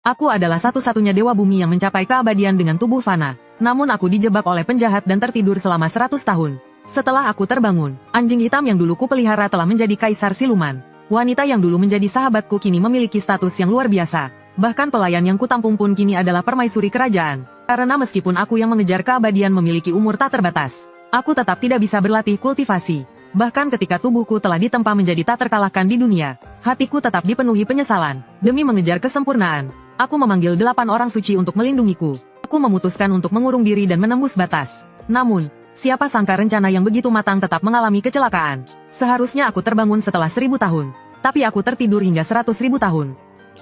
Aku adalah satu-satunya dewa bumi yang mencapai keabadian dengan tubuh fana. Namun aku dijebak oleh penjahat dan tertidur selama 100 tahun. Setelah aku terbangun, anjing hitam yang dulu kupelihara telah menjadi kaisar siluman. Wanita yang dulu menjadi sahabatku kini memiliki status yang luar biasa. Bahkan pelayan yang kutampung pun kini adalah permaisuri kerajaan. Karena meskipun aku yang mengejar keabadian memiliki umur tak terbatas, aku tetap tidak bisa berlatih kultivasi. Bahkan ketika tubuhku telah ditempa menjadi tak terkalahkan di dunia, hatiku tetap dipenuhi penyesalan. Demi mengejar kesempurnaan, aku memanggil 8 orang suci untuk melindungiku. Aku memutuskan untuk mengurung diri dan menembus batas. Namun, siapa sangka rencana yang begitu matang tetap mengalami kecelakaan. Seharusnya aku terbangun setelah 1000 tahun. Tapi aku tertidur hingga 100.000 tahun.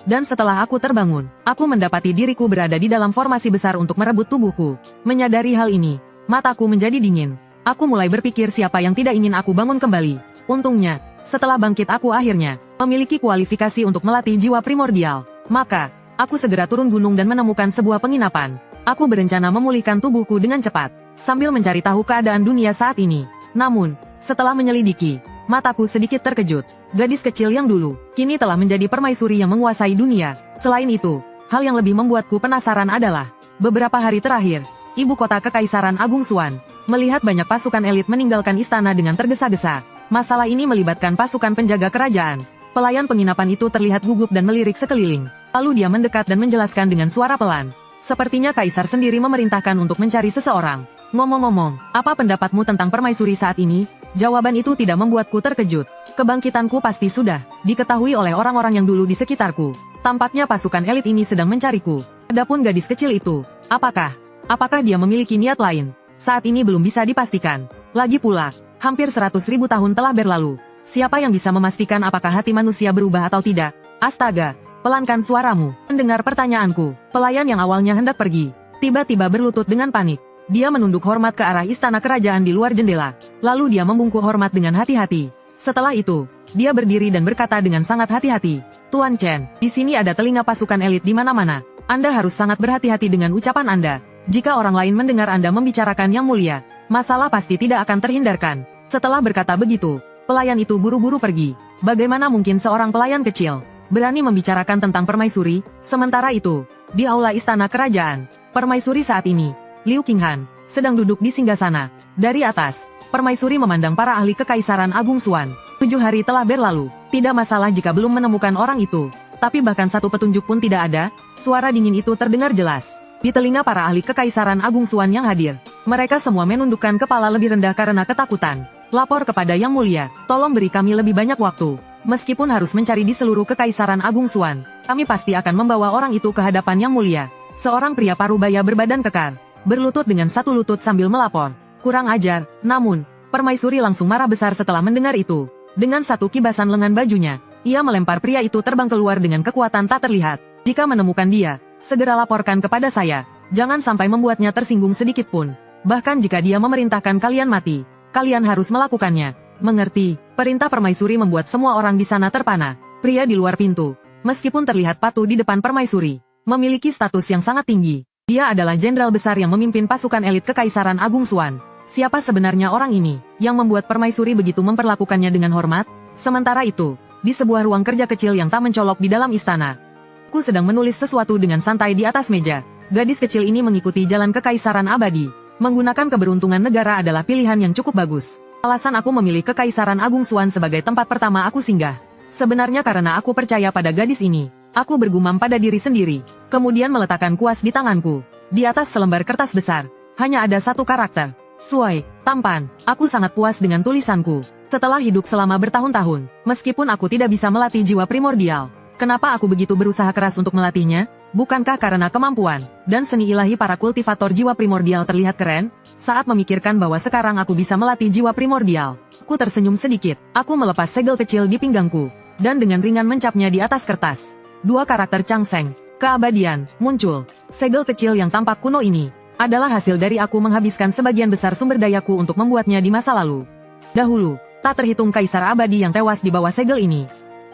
Dan setelah aku terbangun, aku mendapati diriku berada di dalam formasi besar untuk merebut tubuhku. Menyadari hal ini, mataku menjadi dingin. Aku mulai berpikir siapa yang tidak ingin aku bangun kembali. Untungnya, setelah bangkit aku akhirnya memiliki kualifikasi untuk melatih jiwa primordial. Maka, aku segera turun gunung dan menemukan sebuah penginapan. Aku berencana memulihkan tubuhku dengan cepat, sambil mencari tahu keadaan dunia saat ini. Namun, setelah menyelidiki, mataku sedikit terkejut. Gadis kecil yang dulu, kini telah menjadi permaisuri yang menguasai dunia. Selain itu, hal yang lebih membuatku penasaran adalah, beberapa hari terakhir, ibu kota Kekaisaran Agung Xuan, melihat banyak pasukan elit meninggalkan istana dengan tergesa-gesa. Masalah ini melibatkan pasukan penjaga kerajaan. Pelayan penginapan itu terlihat gugup dan melirik sekeliling. Lalu dia mendekat dan menjelaskan dengan suara pelan. Sepertinya Kaisar sendiri memerintahkan untuk mencari seseorang. Ngomong-ngomong, apa pendapatmu tentang permaisuri saat ini? Jawaban itu tidak membuatku terkejut. Kebangkitanku pasti sudah diketahui oleh orang-orang yang dulu di sekitarku. Tampaknya pasukan elit ini sedang mencariku. Adapun gadis kecil itu, apakah dia memiliki niat lain? Saat ini belum bisa dipastikan. Lagi pula, hampir 100.000 tahun telah berlalu. Siapa yang bisa memastikan apakah hati manusia berubah atau tidak? Astaga, pelankan suaramu. Mendengar pertanyaanku, pelayan yang awalnya hendak pergi, tiba-tiba berlutut dengan panik. Dia menunduk hormat ke arah istana kerajaan di luar jendela. Lalu dia membungkuk hormat dengan hati-hati. Setelah itu, dia berdiri dan berkata dengan sangat hati-hati, "Tuan Chen, di sini ada telinga pasukan elit di mana-mana. Anda harus sangat berhati-hati dengan ucapan Anda. Jika orang lain mendengar Anda membicarakan yang mulia, masalah pasti tidak akan terhindarkan." Setelah berkata begitu, pelayan itu buru-buru pergi. Bagaimana mungkin seorang pelayan kecil berani membicarakan tentang permaisuri? Sementara itu, di aula istana kerajaan, permaisuri saat ini, Liu Qinghan, sedang duduk di singgasana. Dari atas, permaisuri memandang para ahli Kekaisaran Agung Xuan. 7 hari telah berlalu. Tidak masalah jika belum menemukan orang itu. Tapi bahkan satu petunjuk pun tidak ada. Suara dingin itu terdengar jelas di telinga para ahli Kekaisaran Agung Xuan yang hadir. Mereka semua menundukkan kepala lebih rendah karena ketakutan. Lapor kepada Yang Mulia, tolong beri kami lebih banyak waktu. Meskipun harus mencari di seluruh Kekaisaran Agung Xuan, kami pasti akan membawa orang itu ke hadapan Yang Mulia. Seorang pria parubaya berbadan kekar, berlutut dengan satu lutut sambil melapor. Kurang ajar. Namun, permaisuri langsung marah besar setelah mendengar itu. Dengan satu kibasan lengan bajunya, ia melempar pria itu terbang keluar dengan kekuatan tak terlihat. Jika menemukan dia, segera laporkan kepada saya. Jangan sampai membuatnya tersinggung sedikit pun. Bahkan jika dia memerintahkan kalian mati, kalian harus melakukannya. Mengerti? Perintah permaisuri membuat semua orang di sana terpana. Pria di luar pintu, meskipun terlihat patuh di depan permaisuri, memiliki status yang sangat tinggi. Dia adalah jenderal besar yang memimpin pasukan elit Kekaisaran Agung Xuan. Siapa sebenarnya orang ini, yang membuat permaisuri begitu memperlakukannya dengan hormat? Sementara itu, di sebuah ruang kerja kecil yang tak mencolok di dalam istana, aku sedang menulis sesuatu dengan santai di atas meja. Gadis kecil ini mengikuti jalan Kekaisaran Abadi. Menggunakan keberuntungan negara adalah pilihan yang cukup bagus. Alasan aku memilih Kekaisaran Agung Xuan sebagai tempat pertama aku singgah. Sebenarnya karena aku percaya pada gadis ini. Aku bergumam pada diri sendiri, kemudian meletakkan kuas di tanganku. Di atas selembar kertas besar, hanya ada satu karakter. Suai, tampan. Aku sangat puas dengan tulisanku. Setelah hidup selama bertahun-tahun, meskipun aku tidak bisa melatih jiwa primordial, kenapa aku begitu berusaha keras untuk melatihnya? Bukankah karena kemampuan dan seni ilahi para kultivator jiwa primordial terlihat keren? Saat memikirkan bahwa sekarang aku bisa melatih jiwa primordial, aku tersenyum sedikit. Aku melepas segel kecil di pinggangku, dan dengan ringan mencapnya di atas kertas. 2 karakter Changseng, keabadian, muncul. Segel kecil yang tampak kuno ini adalah hasil dari aku menghabiskan sebagian besar sumber dayaku untuk membuatnya di masa lalu. Dahulu, tak terhitung kaisar abadi yang tewas di bawah segel ini.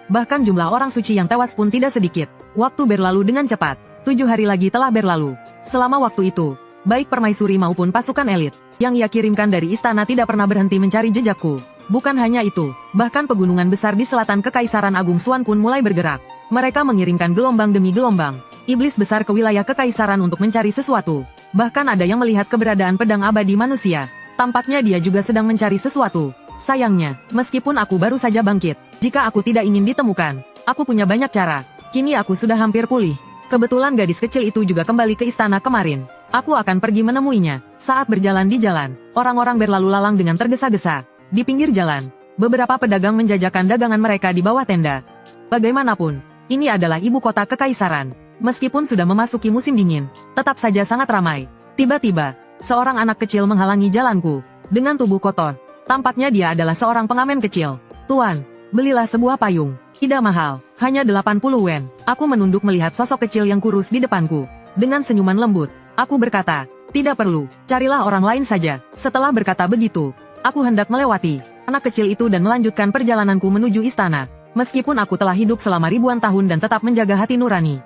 Bahkan jumlah orang suci yang tewas pun tidak sedikit. Waktu berlalu dengan cepat. 7 hari lagi telah berlalu. Selama waktu itu, baik permaisuri maupun pasukan elit yang ia kirimkan dari istana tidak pernah berhenti mencari jejakku. Bukan hanya itu, bahkan pegunungan besar di selatan Kekaisaran Agung Xuan pun mulai bergerak. Mereka mengirimkan gelombang demi gelombang iblis besar ke wilayah kekaisaran untuk mencari sesuatu. Bahkan ada yang melihat keberadaan pedang abadi manusia. Tampaknya dia juga sedang mencari sesuatu. Sayangnya, meskipun aku baru saja bangkit, jika aku tidak ingin ditemukan, aku punya banyak cara. Kini aku sudah hampir pulih. Kebetulan gadis kecil itu juga kembali ke istana kemarin. Aku akan pergi menemuinya. Saat berjalan di jalan, orang-orang berlalu lalang dengan tergesa-gesa. Di pinggir jalan, beberapa pedagang menjajakan dagangan mereka di bawah tenda. Bagaimanapun, ini adalah ibu kota kekaisaran. Meskipun sudah memasuki musim dingin, tetap saja sangat ramai. Tiba-tiba, seorang anak kecil menghalangi jalanku. Dengan tubuh kotor, tampaknya dia adalah seorang pengamen kecil. Tuan, belilah sebuah payung. Tidak mahal, hanya 80 yen. Aku menunduk melihat sosok kecil yang kurus di depanku. Dengan senyuman lembut, aku berkata, tidak perlu, carilah orang lain saja. Setelah berkata begitu, aku hendak melewati anak kecil itu dan melanjutkan perjalananku menuju istana. Meskipun aku telah hidup selama ribuan tahun dan tetap menjaga hati nurani,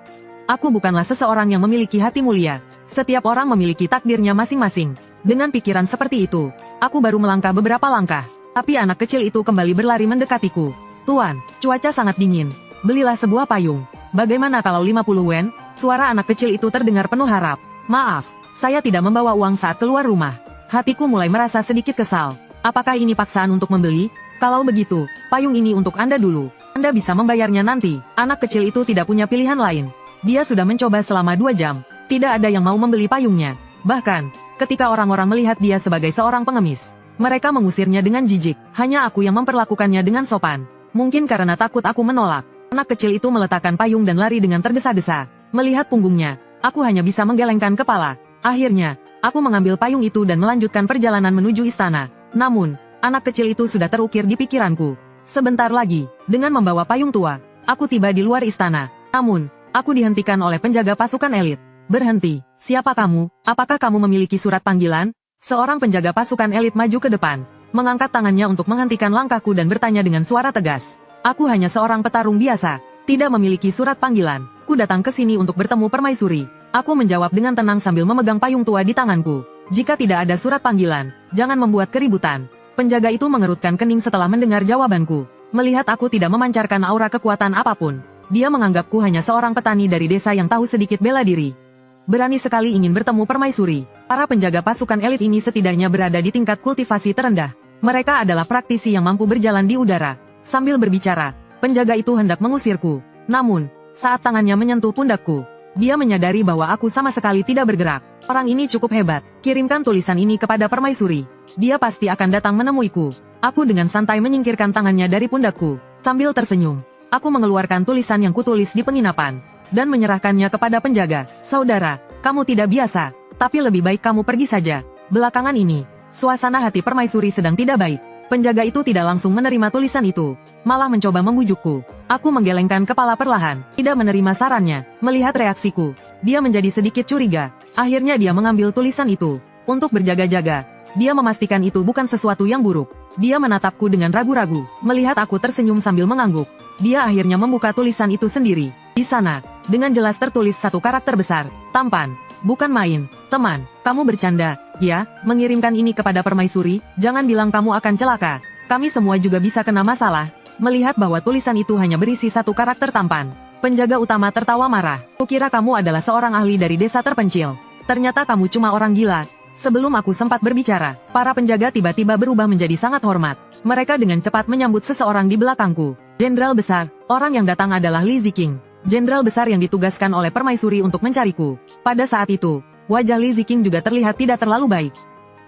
aku bukanlah seseorang yang memiliki hati mulia. Setiap orang memiliki takdirnya masing-masing. Dengan pikiran seperti itu, aku baru melangkah beberapa langkah. Tapi anak kecil itu kembali berlari mendekatiku. Tuan, cuaca sangat dingin. Belilah sebuah payung. Bagaimana kalau 50 yen? Suara anak kecil itu terdengar penuh harap. Maaf, saya tidak membawa uang saat keluar rumah. Hatiku mulai merasa sedikit kesal. Apakah ini paksaan untuk membeli? Kalau begitu, payung ini untuk Anda dulu. Anda bisa membayarnya nanti. Anak kecil itu tidak punya pilihan lain. Dia sudah mencoba selama 2 jam. Tidak ada yang mau membeli payungnya. Bahkan, ketika orang-orang melihat dia sebagai seorang pengemis, mereka mengusirnya dengan jijik. Hanya aku yang memperlakukannya dengan sopan. Mungkin karena takut aku menolak. Anak kecil itu meletakkan payung dan lari dengan tergesa-gesa. Melihat punggungnya, aku hanya bisa menggelengkan kepala. Akhirnya, aku mengambil payung itu dan melanjutkan perjalanan menuju istana. Namun, anak kecil itu sudah terukir di pikiranku. Sebentar lagi, dengan membawa payung tua, aku tiba di luar istana. Namun, aku dihentikan oleh penjaga pasukan elit. Berhenti, siapa kamu? Apakah kamu memiliki surat panggilan? Seorang penjaga pasukan elit maju ke depan, mengangkat tangannya untuk menghentikan langkahku dan bertanya dengan suara tegas. Aku hanya seorang petarung biasa, tidak memiliki surat panggilan. Ku datang ke sini untuk bertemu permaisuri. Aku menjawab dengan tenang sambil memegang payung tua di tanganku. Jika tidak ada surat panggilan, jangan membuat keributan. Penjaga itu mengerutkan kening setelah mendengar jawabanku. Melihat aku tidak memancarkan aura kekuatan apapun, dia menganggapku hanya seorang petani dari desa yang tahu sedikit bela diri. Berani sekali ingin bertemu permaisuri. Para penjaga pasukan elit ini setidaknya berada di tingkat kultivasi terendah. Mereka adalah praktisi yang mampu berjalan di udara. Sambil berbicara, penjaga itu hendak mengusirku. Namun, saat tangannya menyentuh pundakku, dia menyadari bahwa aku sama sekali tidak bergerak. Orang ini cukup hebat. Kirimkan tulisan ini kepada permaisuri. Dia pasti akan datang menemuiku. Aku dengan santai menyingkirkan tangannya dari pundakku. Sambil tersenyum, aku mengeluarkan tulisan yang kutulis di penginapan dan menyerahkannya kepada penjaga. Saudara, kamu tidak biasa, tapi lebih baik kamu pergi saja. Belakangan ini, suasana hati permaisuri sedang tidak baik. Penjaga itu tidak langsung menerima tulisan itu, malah mencoba membujukku. Aku menggelengkan kepala perlahan, tidak menerima sarannya. Melihat reaksiku, dia menjadi sedikit curiga. Akhirnya dia mengambil tulisan itu. Untuk berjaga-jaga, dia memastikan itu bukan sesuatu yang buruk. Dia menatapku dengan ragu-ragu. Melihat aku tersenyum sambil mengangguk, dia akhirnya membuka tulisan itu sendiri. Di sana, dengan jelas tertulis satu karakter besar, tampan. Bukan main, teman, kamu bercanda, ya? Mengirimkan ini kepada permaisuri, jangan bilang kamu akan celaka. Kami semua juga bisa kena masalah. Melihat bahwa tulisan itu hanya berisi satu karakter tampan, penjaga utama tertawa marah. Kukira kamu adalah seorang ahli dari desa terpencil. Ternyata kamu cuma orang gila. Sebelum aku sempat berbicara, para penjaga tiba-tiba berubah menjadi sangat hormat. Mereka dengan cepat menyambut seseorang di belakangku. Jenderal besar, orang yang datang adalah Li Ziking. Jenderal besar yang ditugaskan oleh permaisuri untuk mencariku. Pada saat itu, wajah Li Ziking juga terlihat tidak terlalu baik.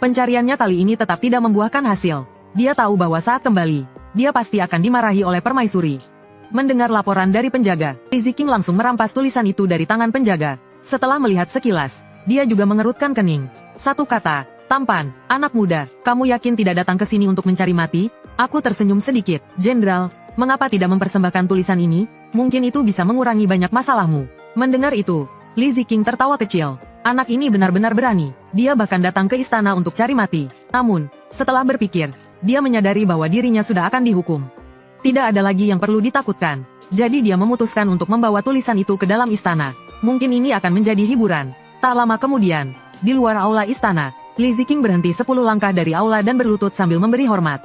Pencariannya kali ini tetap tidak membuahkan hasil. Dia tahu bahwa saat kembali, dia pasti akan dimarahi oleh permaisuri. Mendengar laporan dari penjaga, Li Ziking langsung merampas tulisan itu dari tangan penjaga. Setelah melihat sekilas, dia juga mengerutkan kening. Satu kata, tampan, anak muda, kamu yakin tidak datang ke sini untuk mencari mati? Aku tersenyum sedikit. Jenderal, mengapa tidak mempersembahkan tulisan ini? Mungkin itu bisa mengurangi banyak masalahmu. Mendengar itu, Li Ziking tertawa kecil. Anak ini benar-benar berani. Dia bahkan datang ke istana untuk cari mati. Namun, setelah berpikir, dia menyadari bahwa dirinya sudah akan dihukum. Tidak ada lagi yang perlu ditakutkan. Jadi dia memutuskan untuk membawa tulisan itu ke dalam istana. Mungkin ini akan menjadi hiburan. Tak lama kemudian, di luar aula istana, Li Ziking berhenti 10 langkah dari aula dan berlutut sambil memberi hormat.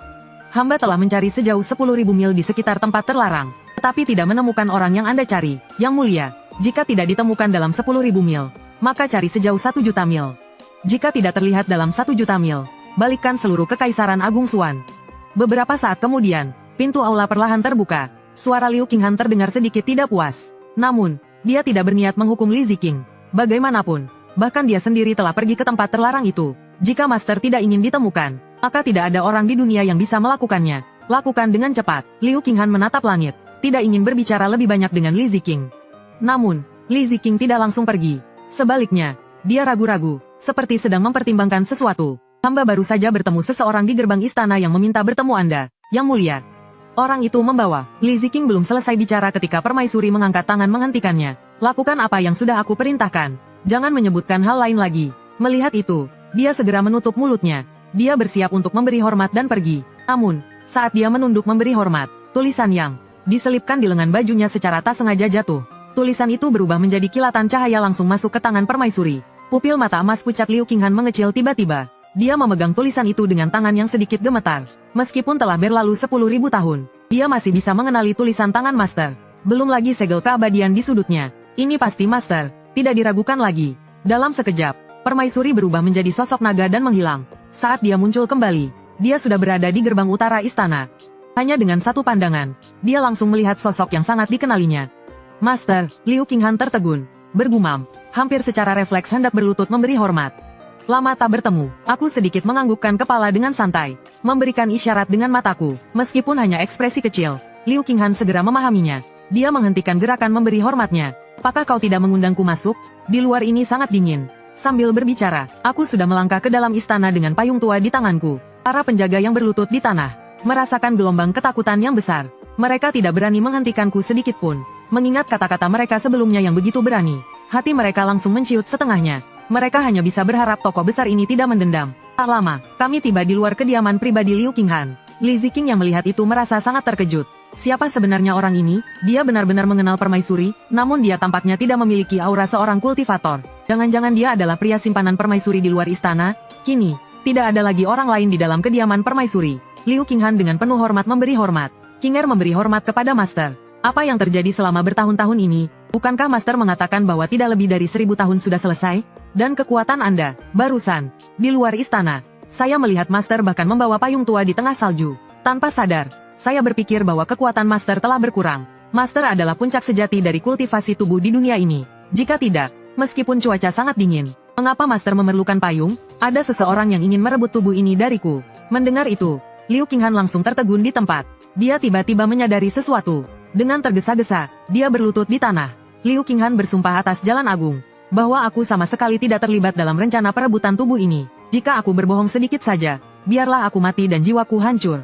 Hamba telah mencari sejauh 10.000 mil di sekitar tempat terlarang. tetapi tidak menemukan orang yang Anda cari. Yang mulia, jika tidak ditemukan dalam 10.000 mil, maka cari sejauh 1 juta mil. Jika tidak terlihat dalam 1 juta mil, balikkan seluruh kekaisaran Agung Xuan. Beberapa saat kemudian, pintu aula perlahan terbuka. Suara Liu Qinghan terdengar sedikit tidak puas. Namun, dia tidak berniat menghukum Li Ziqing. Bagaimanapun, bahkan dia sendiri telah pergi ke tempat terlarang itu. Jika Master tidak ingin ditemukan, maka tidak ada orang di dunia yang bisa melakukannya. Lakukan dengan cepat. Liu Qinghan menatap langit, tidak ingin berbicara lebih banyak dengan Li Ziqing. Namun, Li Ziqing tidak langsung pergi. Sebaliknya, dia ragu-ragu, seperti sedang mempertimbangkan sesuatu. Hamba baru saja bertemu seseorang di gerbang istana yang meminta bertemu Anda, Yang Mulia. Orang itu membawa. Li Ziqing belum selesai bicara ketika permaisuri mengangkat tangan menghentikannya. Lakukan apa yang sudah aku perintahkan. Jangan menyebutkan hal lain lagi. Melihat itu, dia segera menutup mulutnya. Dia bersiap untuk memberi hormat dan pergi. Namun, saat dia menunduk memberi hormat, tulisan yang diselipkan di lengan bajunya secara tak sengaja jatuh. Tulisan itu berubah menjadi kilatan cahaya langsung masuk ke tangan permaisuri. Pupil mata emas pucat Liu Qinghan mengecil tiba-tiba. Dia memegang tulisan itu dengan tangan yang sedikit gemetar. Meskipun telah berlalu 10.000 tahun, dia masih bisa mengenali tulisan tangan Master. Belum lagi segel keabadian di sudutnya. Ini pasti Master, tidak diragukan lagi. Dalam sekejap, permaisuri berubah menjadi sosok naga dan menghilang. Saat dia muncul kembali, dia sudah berada di gerbang utara istana. Hanya dengan satu pandangan, dia langsung melihat sosok yang sangat dikenalinya. Master, Liu Qinghan tertegun, bergumam, hampir secara refleks hendak berlutut memberi hormat. Lama tak bertemu, aku sedikit menganggukkan kepala dengan santai, memberikan isyarat dengan mataku, meskipun hanya ekspresi kecil. Liu Qinghan segera memahaminya. Dia menghentikan gerakan memberi hormatnya. Apakah kau tidak mengundangku masuk? Di luar ini sangat dingin. Sambil berbicara, aku sudah melangkah ke dalam istana dengan payung tua di tanganku. Para penjaga yang berlutut di tanah merasakan gelombang ketakutan yang besar. Mereka tidak berani menghentikanku sedikit pun. Mengingat kata-kata mereka sebelumnya yang begitu berani, hati mereka langsung menciut setengahnya. Mereka hanya bisa berharap tokoh besar ini tidak mendendam. Tak lama, kami tiba di luar kediaman pribadi Liu Qinghan. Li Ziqing yang melihat itu merasa sangat terkejut. Siapa sebenarnya orang ini? Dia benar-benar mengenal permaisuri, namun dia tampaknya tidak memiliki aura seorang kultivator. Jangan-jangan dia adalah pria simpanan permaisuri di luar istana? Kini, tidak ada lagi orang lain di dalam kediaman permaisuri. Liu Qinghan dengan penuh hormat memberi hormat. Qinger memberi hormat kepada Master. Apa yang terjadi selama bertahun-tahun ini? Bukankah Master mengatakan bahwa tidak lebih dari 1000 tahun sudah selesai? Dan kekuatan Anda, barusan, di luar istana, saya melihat Master bahkan membawa payung tua di tengah salju. Tanpa sadar, saya berpikir bahwa kekuatan Master telah berkurang. Master adalah puncak sejati dari kultivasi tubuh di dunia ini. Jika tidak, meskipun cuaca sangat dingin, mengapa Master memerlukan payung? Ada seseorang yang ingin merebut tubuh ini dariku. Mendengar itu, Liu Qinghan langsung tertegun di tempat. Dia tiba-tiba menyadari sesuatu. Dengan tergesa-gesa, dia berlutut di tanah. Liu Qinghan bersumpah atas Jalan Agung, bahwa aku sama sekali tidak terlibat dalam rencana perebutan tubuh ini. Jika aku berbohong sedikit saja, biarlah aku mati dan jiwaku hancur.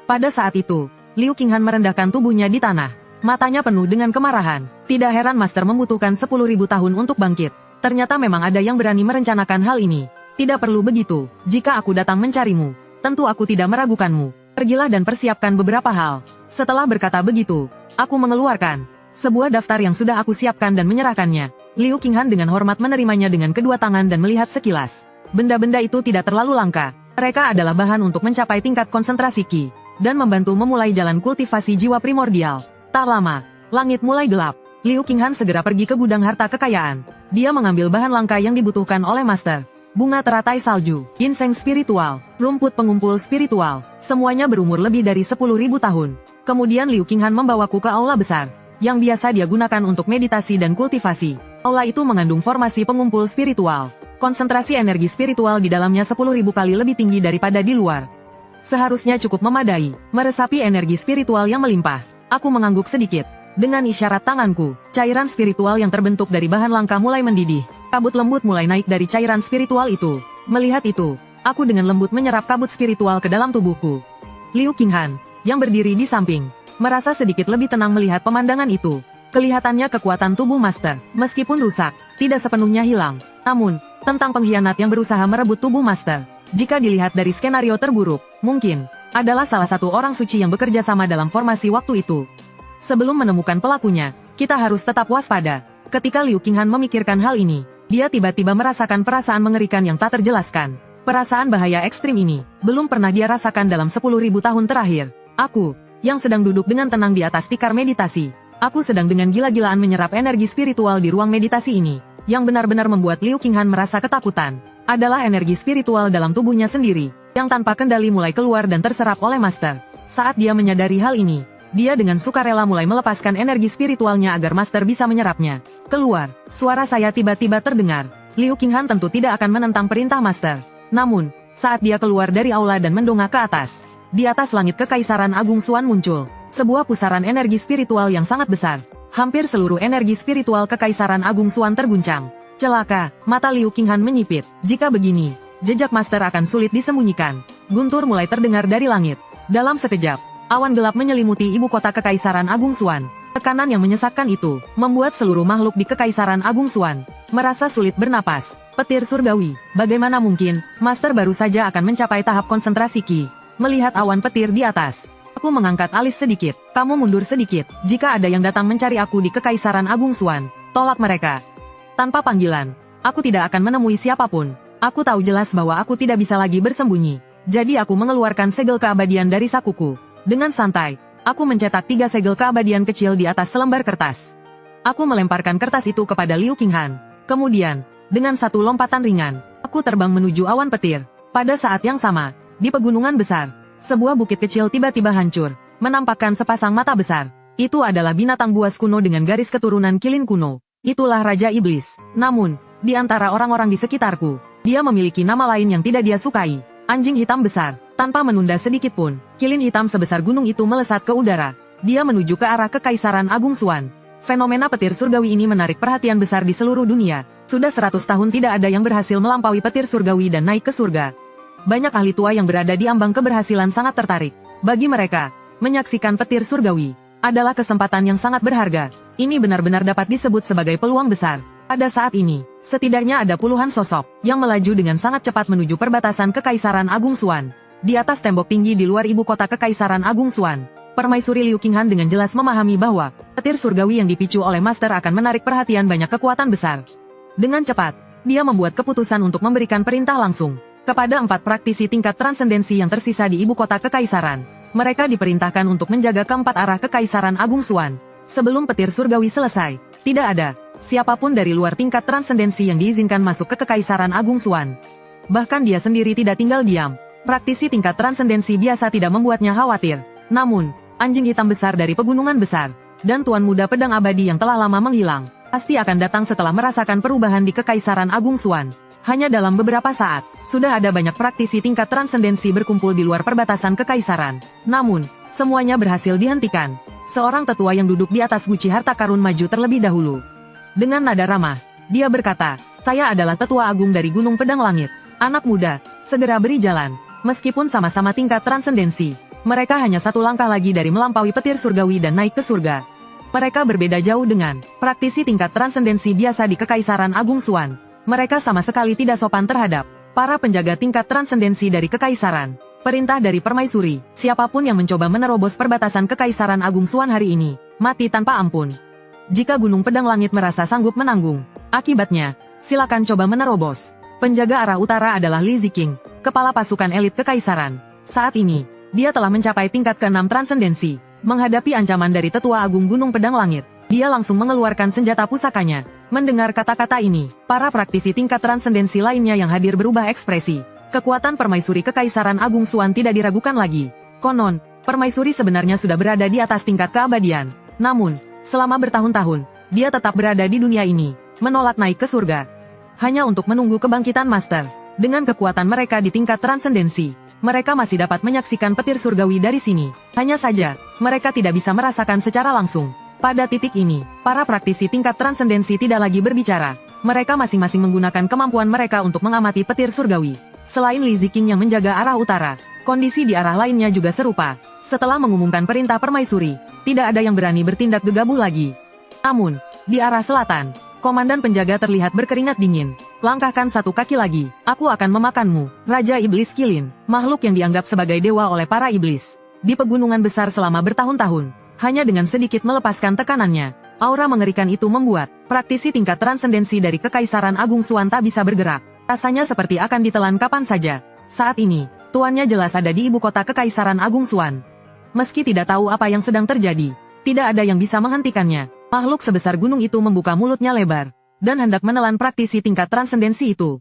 Pada saat itu, Liu Qinghan merendahkan tubuhnya di tanah. Matanya penuh dengan kemarahan. Tidak heran Master membutuhkan 10.000 tahun untuk bangkit. Ternyata memang ada yang berani merencanakan hal ini. Tidak perlu begitu. Jika aku datang mencarimu, tentu aku tidak meragukanmu. Pergilah dan persiapkan beberapa hal. Setelah berkata begitu, aku mengeluarkan sebuah daftar yang sudah aku siapkan dan menyerahkannya. Liu Qinghan dengan hormat menerimanya dengan kedua tangan dan melihat sekilas. Benda-benda itu tidak terlalu langka. Mereka adalah bahan untuk mencapai tingkat konsentrasi Qi, dan membantu memulai jalan kultivasi jiwa primordial. Tak lama, langit mulai gelap. Liu Qinghan segera pergi ke gudang harta kekayaan. Dia mengambil bahan langka yang dibutuhkan oleh Master. Bunga teratai salju, ginseng spiritual, rumput pengumpul spiritual, semuanya berumur lebih dari 10.000 tahun. Kemudian Liu Qinghan membawaku ke aula besar, yang biasa dia gunakan untuk meditasi dan kultivasi. Aula itu mengandung formasi pengumpul spiritual. Konsentrasi energi spiritual di dalamnya 10.000 kali lebih tinggi daripada di luar. Seharusnya cukup memadai, meresapi energi spiritual yang melimpah. Aku mengangguk sedikit. Dengan isyarat tanganku, cairan spiritual yang terbentuk dari bahan langka mulai mendidih. Kabut lembut mulai naik dari cairan spiritual itu. Melihat itu, aku dengan lembut menyerap kabut spiritual ke dalam tubuhku. Liu Qinghan, yang berdiri di samping, merasa sedikit lebih tenang melihat pemandangan itu. Kelihatannya kekuatan tubuh Master, meskipun rusak, tidak sepenuhnya hilang. Namun, tentang pengkhianat yang berusaha merebut tubuh Master, jika dilihat dari skenario terburuk, mungkin adalah salah satu orang suci yang bekerja sama dalam formasi waktu itu. Sebelum menemukan pelakunya, kita harus tetap waspada. Ketika Liu Qinghan memikirkan hal ini, dia tiba-tiba merasakan perasaan mengerikan yang tak terjelaskan. Perasaan bahaya ekstrim ini, belum pernah dia rasakan dalam 10.000 tahun terakhir. Aku, yang sedang duduk dengan tenang di atas tikar meditasi. Aku sedang dengan gila-gilaan menyerap energi spiritual di ruang meditasi ini. Yang benar-benar membuat Liu Qinghan merasa ketakutan adalah energi spiritual dalam tubuhnya sendiri, yang tanpa kendali mulai keluar dan terserap oleh Master. Saat dia menyadari hal ini, dia dengan sukarela mulai melepaskan energi spiritualnya agar Master bisa menyerapnya. Keluar, suara saya tiba-tiba terdengar. Liu Qinghan tentu tidak akan menentang perintah Master. Namun, saat dia keluar dari aula dan mendongak ke atas, di atas langit Kekaisaran Agung Xuan muncul sebuah pusaran energi spiritual yang sangat besar. Hampir seluruh energi spiritual Kekaisaran Agung Xuan terguncang. Celaka, mata Liu Qinghan menyipit. Jika begini, jejak Master akan sulit disembunyikan. Guntur mulai terdengar dari langit. Dalam sekejap, awan gelap menyelimuti ibu kota Kekaisaran Agung Xuan. Tekanan yang menyesakkan itu membuat seluruh makhluk di Kekaisaran Agung Xuan merasa sulit bernapas. Petir surgawi, bagaimana mungkin Master baru saja akan mencapai tahap konsentrasi Qi? Melihat awan petir di atas, aku mengangkat alis sedikit. Kamu mundur sedikit. Jika ada yang datang mencari aku di Kekaisaran Agung Xuan, tolak mereka. Tanpa panggilan, aku tidak akan menemui siapapun. Aku tahu jelas bahwa aku tidak bisa lagi bersembunyi. Jadi aku mengeluarkan segel keabadian dari sakuku. Dengan santai, aku mencetak 3 segel keabadian kecil di atas selembar kertas. Aku melemparkan kertas itu kepada Liu Qinghan. Kemudian, dengan satu lompatan ringan, aku terbang menuju awan petir. Pada saat yang sama, di pegunungan besar, sebuah bukit kecil tiba-tiba hancur, menampakkan sepasang mata besar. Itu adalah binatang buas kuno dengan garis keturunan kilin kuno. Itulah Raja Iblis. Namun, di antara orang-orang di sekitarku, dia memiliki nama lain yang tidak dia sukai. Anjing hitam besar. Tanpa menunda sedikit pun, kilin hitam sebesar gunung itu melesat ke udara. Dia menuju ke arah Kekaisaran Agung Xuan. Fenomena petir surgawi ini menarik perhatian besar di seluruh dunia. Sudah 100 tahun tidak ada yang berhasil melampaui petir surgawi dan naik ke surga. Banyak ahli tua yang berada di ambang keberhasilan sangat tertarik. Bagi mereka, menyaksikan petir surgawi adalah kesempatan yang sangat berharga. Ini benar-benar dapat disebut sebagai peluang besar. Pada saat ini, setidaknya ada puluhan sosok yang melaju dengan sangat cepat menuju perbatasan Kekaisaran Agung Xuan. Di atas tembok tinggi di luar ibu kota Kekaisaran Agung Xuan, Permaisuri Liu Qinghan dengan jelas memahami bahwa petir surgawi yang dipicu oleh Master akan menarik perhatian banyak kekuatan besar. Dengan cepat, dia membuat keputusan untuk memberikan perintah langsung kepada 4 praktisi tingkat transendensi yang tersisa di ibu kota Kekaisaran. Mereka diperintahkan untuk menjaga keempat arah Kekaisaran Agung Xuan. Sebelum petir surgawi selesai, tidak ada siapapun dari luar tingkat transendensi yang diizinkan masuk ke Kekaisaran Agung Xuan. Bahkan dia sendiri tidak tinggal diam. Praktisi tingkat transendensi biasa tidak membuatnya khawatir. Namun, anjing hitam besar dari pegunungan besar, dan Tuan Muda Pedang Abadi yang telah lama menghilang, pasti akan datang setelah merasakan perubahan di Kekaisaran Agung Xuan. Hanya dalam beberapa saat, sudah ada banyak praktisi tingkat transendensi berkumpul di luar perbatasan Kekaisaran. Namun, semuanya berhasil dihentikan. Seorang tetua yang duduk di atas guci harta karun maju terlebih dahulu. Dengan nada ramah, dia berkata, "Saya adalah tetua agung dari Gunung Pedang Langit. Anak muda, segera beri jalan." Meskipun sama-sama tingkat transendensi, mereka hanya satu langkah lagi dari melampaui petir surgawi dan naik ke surga. Mereka berbeda jauh dengan praktisi tingkat transendensi biasa di Kekaisaran Agung Xuan. Mereka sama sekali tidak sopan terhadap para penjaga tingkat transendensi dari Kekaisaran. Perintah dari Permaisuri, siapapun yang mencoba menerobos perbatasan Kekaisaran Agung Xuan hari ini, mati tanpa ampun. Jika Gunung Pedang Langit merasa sanggup menanggung akibatnya, silakan coba menerobos. Penjaga arah utara adalah Li Ziqing, kepala pasukan elit Kekaisaran. Saat ini, dia telah mencapai tingkat ke-6 transendensi. Menghadapi ancaman dari tetua agung Gunung Pedang Langit, dia langsung mengeluarkan senjata pusakanya. Mendengar kata-kata ini, para praktisi tingkat transendensi lainnya yang hadir berubah ekspresi. Kekuatan Permaisuri Kekaisaran Agung Xuan tidak diragukan lagi. Konon, Permaisuri sebenarnya sudah berada di atas tingkat keabadian. Namun, selama bertahun-tahun, dia tetap berada di dunia ini, menolak naik ke surga. Hanya untuk menunggu kebangkitan Master. Dengan kekuatan mereka di tingkat transendensi, mereka masih dapat menyaksikan petir surgawi dari sini. Hanya saja, mereka tidak bisa merasakan secara langsung. Pada titik ini, para praktisi tingkat transendensi tidak lagi berbicara. Mereka masing-masing menggunakan kemampuan mereka untuk mengamati petir surgawi. Selain Li Ziqing yang menjaga arah utara, kondisi di arah lainnya juga serupa. Setelah mengumumkan perintah Permaisuri, tidak ada yang berani bertindak gegabah lagi. Namun, di arah selatan, komandan penjaga terlihat berkeringat dingin. Langkahkan satu kaki lagi, aku akan memakanmu, Raja Iblis Kilin, makhluk yang dianggap sebagai dewa oleh para iblis. Di pegunungan besar selama bertahun-tahun, hanya dengan sedikit melepaskan tekanannya, aura mengerikan itu membuat praktisi tingkat transendensi dari Kekaisaran Agung Xuan tak bisa bergerak. Rasanya seperti akan ditelan kapan saja. Saat ini, tuannya jelas ada di ibu kota Kekaisaran Agung Xuan. Meski tidak tahu apa yang sedang terjadi, tidak ada yang bisa menghentikannya. Makhluk sebesar gunung itu membuka mulutnya lebar, dan hendak menelan praktisi tingkat transendensi itu.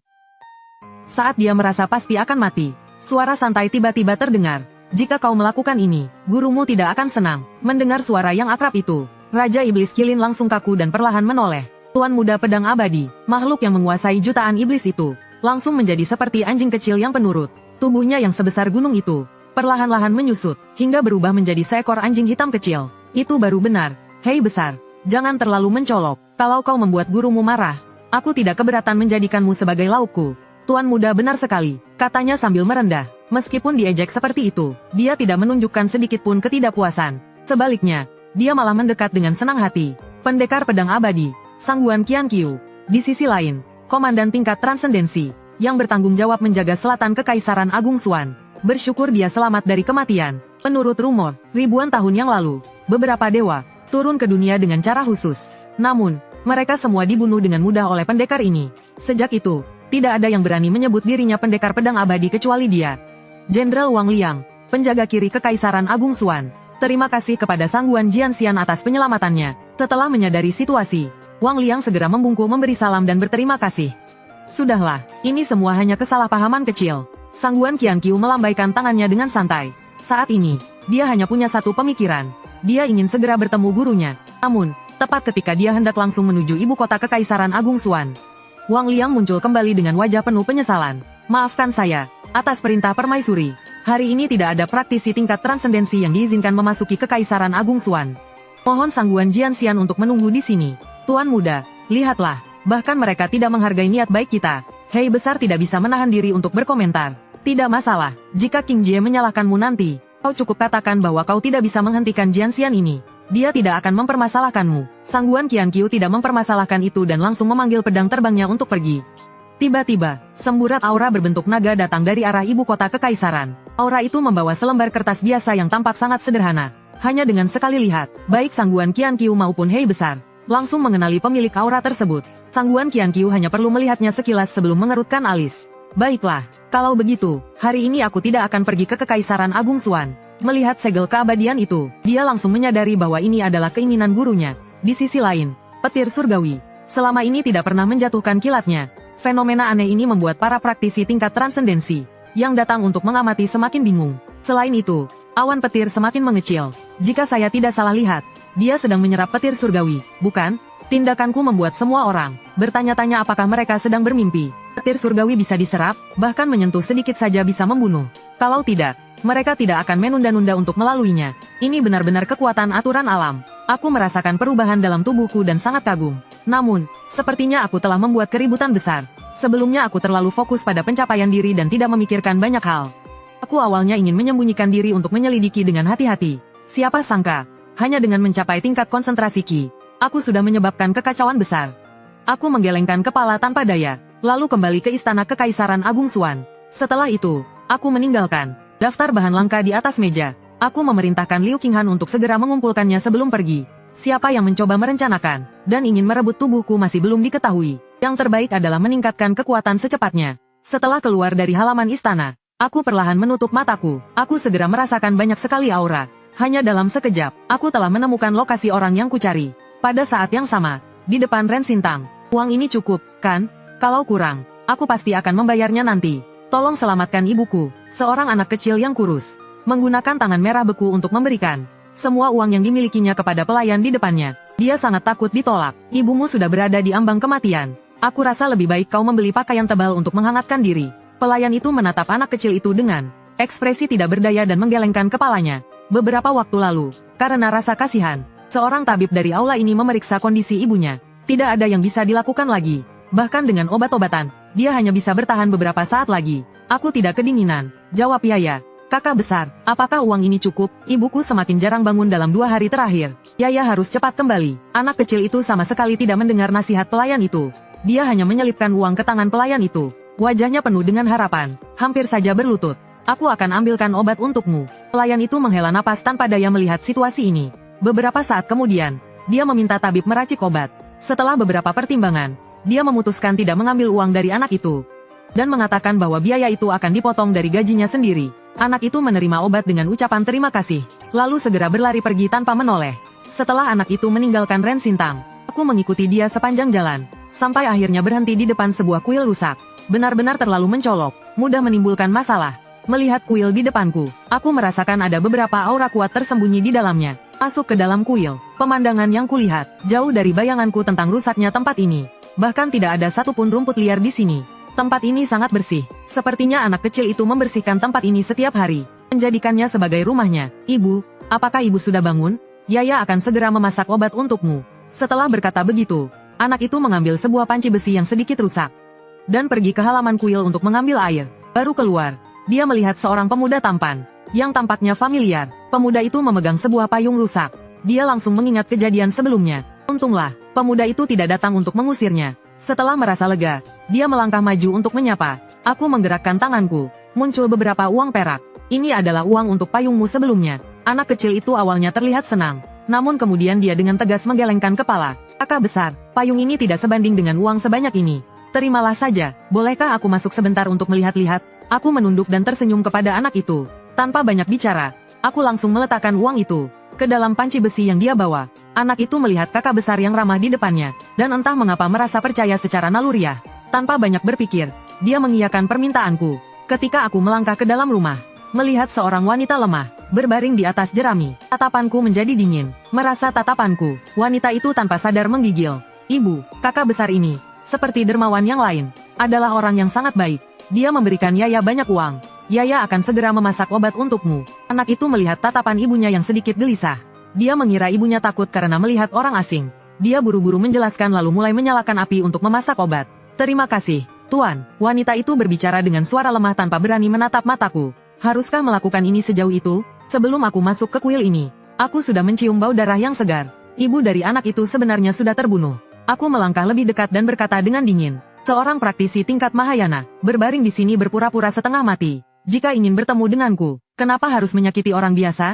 Saat dia merasa pasti akan mati, suara santai tiba-tiba terdengar. Jika kau melakukan ini, gurumu tidak akan senang. Mendengar suara yang akrab itu, Raja Iblis Kilin langsung kaku dan perlahan menoleh. Tuan Muda Pedang Abadi, makhluk yang menguasai jutaan iblis itu, langsung menjadi seperti anjing kecil yang penurut. Tubuhnya yang sebesar gunung itu, perlahan-lahan menyusut, hingga berubah menjadi seekor anjing hitam kecil. Itu baru benar. Hei besar, jangan terlalu mencolok. Kalau kau membuat gurumu marah, aku tidak keberatan menjadikanmu sebagai laukku. Tuan Muda benar sekali, katanya sambil merendah. Meskipun diejek seperti itu, dia tidak menunjukkan sedikitpun ketidakpuasan. Sebaliknya, dia malah mendekat dengan senang hati. Pendekar Pedang Abadi, Sangguan Qianqiu. Di sisi lain, komandan tingkat transendensi, yang bertanggung jawab menjaga selatan Kekaisaran Agung Xuan. Bersyukur dia selamat dari kematian. Menurut rumor, ribuan tahun yang lalu, beberapa dewa turun ke dunia dengan cara khusus. Namun, mereka semua dibunuh dengan mudah oleh pendekar ini. Sejak itu, tidak ada yang berani menyebut dirinya pendekar pedang abadi kecuali dia. Jenderal Wang Liang, penjaga kiri Kekaisaran Agung Xuan. Terima kasih kepada Sangguan Jianxian atas penyelamatannya. Setelah menyadari situasi, Wang Liang segera membungkuk memberi salam dan berterima kasih. Sudahlah, ini semua hanya kesalahpahaman kecil. Sangguan Qianqiu melambaikan tangannya dengan santai. Saat ini, dia hanya punya satu pemikiran. Dia ingin segera bertemu gurunya. Namun, tepat ketika dia hendak langsung menuju ibu kota Kekaisaran Agung Xuan, Wang Liang muncul kembali dengan wajah penuh penyesalan. Maafkan saya, atas perintah Permaisuri. Hari ini tidak ada praktisi tingkat transendensi yang diizinkan memasuki Kekaisaran Agung Xuan. Mohon Sangguan Jianxian untuk menunggu di sini. Tuan Muda, lihatlah, bahkan mereka tidak menghargai niat baik kita. Hei besar tidak bisa menahan diri untuk berkomentar. Tidak masalah, jika King Jie menyalahkanmu nanti, kau cukup katakan bahwa kau tidak bisa menghentikan Jianxian ini. Dia tidak akan mempermasalahkanmu. Sangguan Qianqiu tidak mempermasalahkan itu dan langsung memanggil pedang terbangnya untuk pergi. Tiba-tiba, semburat aura berbentuk naga datang dari arah ibu kota Kekaisaran. Aura itu membawa selembar kertas biasa yang tampak sangat sederhana. Hanya dengan sekali lihat, baik Sangguan Qianqiu maupun Hei besar, langsung mengenali pemilik aura tersebut. Sangguan Qianqiu hanya perlu melihatnya sekilas sebelum mengerutkan alis. Baiklah, kalau begitu, hari ini aku tidak akan pergi ke Kekaisaran Agung Xuan. Melihat segel keabadian itu, dia langsung menyadari bahwa ini adalah keinginan gurunya. Di sisi lain, petir surgawi, selama ini tidak pernah menjatuhkan kilatnya. Fenomena aneh ini membuat para praktisi tingkat transendensi, yang datang untuk mengamati semakin bingung. Selain itu, awan petir semakin mengecil. Jika saya tidak salah lihat, dia sedang menyerap petir surgawi, bukan? Tindakanku membuat semua orang bertanya-tanya apakah mereka sedang bermimpi. Petir surgawi bisa diserap, bahkan menyentuh sedikit saja bisa membunuh. Kalau tidak, mereka tidak akan menunda-nunda untuk melaluinya. Ini benar-benar kekuatan aturan alam. Aku merasakan perubahan dalam tubuhku dan sangat kagum. Namun, sepertinya aku telah membuat keributan besar. Sebelumnya aku terlalu fokus pada pencapaian diri dan tidak memikirkan banyak hal. Aku awalnya ingin menyembunyikan diri untuk menyelidiki dengan hati-hati. Siapa sangka, hanya dengan mencapai tingkat konsentrasi Qi, aku sudah menyebabkan kekacauan besar. Aku menggelengkan kepala tanpa daya, lalu kembali ke istana Kekaisaran Agung Xuan. Setelah itu, aku meninggalkan daftar bahan langka di atas meja. Aku memerintahkan Liu Qinghan untuk segera mengumpulkannya sebelum pergi. Siapa yang mencoba merencanakan dan ingin merebut tubuhku masih belum diketahui. Yang terbaik adalah meningkatkan kekuatan secepatnya. Setelah keluar dari halaman istana, aku perlahan menutup mataku. Aku segera merasakan banyak sekali aura. Hanya dalam sekejap, aku telah menemukan lokasi orang yang kucari. Pada saat yang sama, di depan Ren Sintang. Uang ini cukup, kan? Kalau kurang, aku pasti akan membayarnya nanti. Tolong selamatkan ibuku, seorang anak kecil yang kurus. Menggunakan tangan merah beku untuk memberikan semua uang yang dimilikinya kepada pelayan di depannya. Dia sangat takut ditolak. Ibumu sudah berada di ambang kematian. Aku rasa lebih baik kau membeli pakaian tebal untuk menghangatkan diri. Pelayan itu menatap anak kecil itu dengan ekspresi tidak berdaya dan menggelengkan kepalanya. Beberapa waktu lalu, karena rasa kasihan, seorang tabib dari aula ini memeriksa kondisi ibunya. Tidak ada yang bisa dilakukan lagi. Bahkan dengan obat-obatan, dia hanya bisa bertahan beberapa saat lagi. Aku tidak kedinginan, jawab Yaya. Kakak besar, apakah uang ini cukup? Ibuku semakin jarang bangun dalam 2 hari terakhir. Yaya harus cepat kembali. Anak kecil itu sama sekali tidak mendengar nasihat pelayan itu. Dia hanya menyelipkan uang ke tangan pelayan itu. Wajahnya penuh dengan harapan, hampir saja berlutut. Aku akan ambilkan obat untukmu. Pelayan itu menghela napas tanpa daya melihat situasi ini. Beberapa saat kemudian, dia meminta tabib meracik obat. Setelah beberapa pertimbangan, dia memutuskan tidak mengambil uang dari anak itu. Dan mengatakan bahwa biaya itu akan dipotong dari gajinya sendiri. Anak itu menerima obat dengan ucapan terima kasih. lalu segera berlari pergi tanpa menoleh. Setelah anak itu meninggalkan Ren Sintang, aku mengikuti dia sepanjang jalan, sampai akhirnya berhenti di depan sebuah kuil rusak. Benar-benar terlalu mencolok, mudah menimbulkan masalah. Melihat kuil di depanku, aku merasakan ada beberapa aura kuat tersembunyi di dalamnya. Masuk ke dalam kuil, pemandangan yang kulihat, jauh dari bayanganku tentang rusaknya tempat ini. Bahkan tidak ada satupun rumput liar di sini. Tempat ini sangat bersih. Sepertinya anak kecil itu membersihkan tempat ini setiap hari, menjadikannya sebagai rumahnya. Ibu, apakah ibu sudah bangun? Yaya akan segera memasak obat untukmu. Setelah berkata begitu, anak itu mengambil sebuah panci besi yang sedikit rusak dan pergi ke halaman kuil untuk mengambil air. Baru keluar, dia melihat seorang pemuda tampan yang tampaknya familiar. Pemuda itu memegang sebuah payung rusak. Dia langsung mengingat kejadian sebelumnya. Untunglah, pemuda itu tidak datang untuk mengusirnya. Setelah merasa lega, dia melangkah maju untuk menyapa. Aku menggerakkan tanganku. Muncul beberapa uang perak. Ini adalah uang untuk payungmu sebelumnya. Anak kecil itu awalnya terlihat senang. Namun kemudian dia dengan tegas menggelengkan kepala. Kakak besar, payung ini tidak sebanding dengan uang sebanyak ini. Terimalah saja, bolehkah aku masuk sebentar untuk melihat-lihat? Aku menunduk dan tersenyum kepada anak itu. Tanpa banyak bicara, aku langsung meletakkan uang itu ke dalam panci besi yang dia bawa. Anak itu melihat kakak besar yang ramah di depannya, dan entah mengapa merasa percaya secara naluriah. Tanpa banyak berpikir, dia mengiyakan permintaanku. Ketika aku melangkah ke dalam rumah, melihat seorang wanita lemah, berbaring di atas jerami, tatapanku menjadi dingin. Merasa tatapanku, wanita itu tanpa sadar menggigil. Ibu, kakak besar ini, seperti dermawan yang lain, adalah orang yang sangat baik. Dia memberikan Yaya banyak uang. Yaya akan segera memasak obat untukmu. Anak itu melihat tatapan ibunya yang sedikit gelisah. Dia mengira ibunya takut karena melihat orang asing. Dia buru-buru menjelaskan lalu mulai menyalakan api untuk memasak obat. Terima kasih, Tuan. Wanita itu berbicara dengan suara lemah tanpa berani menatap mataku. Haruskah melakukan ini sejauh itu? Sebelum aku masuk ke kuil ini, aku sudah mencium bau darah yang segar. Ibu dari anak itu sebenarnya sudah terbunuh. Aku melangkah lebih dekat dan berkata dengan dingin. Seorang praktisi tingkat Mahayana, berbaring di sini berpura-pura setengah mati. Jika ingin bertemu denganku, kenapa harus menyakiti orang biasa?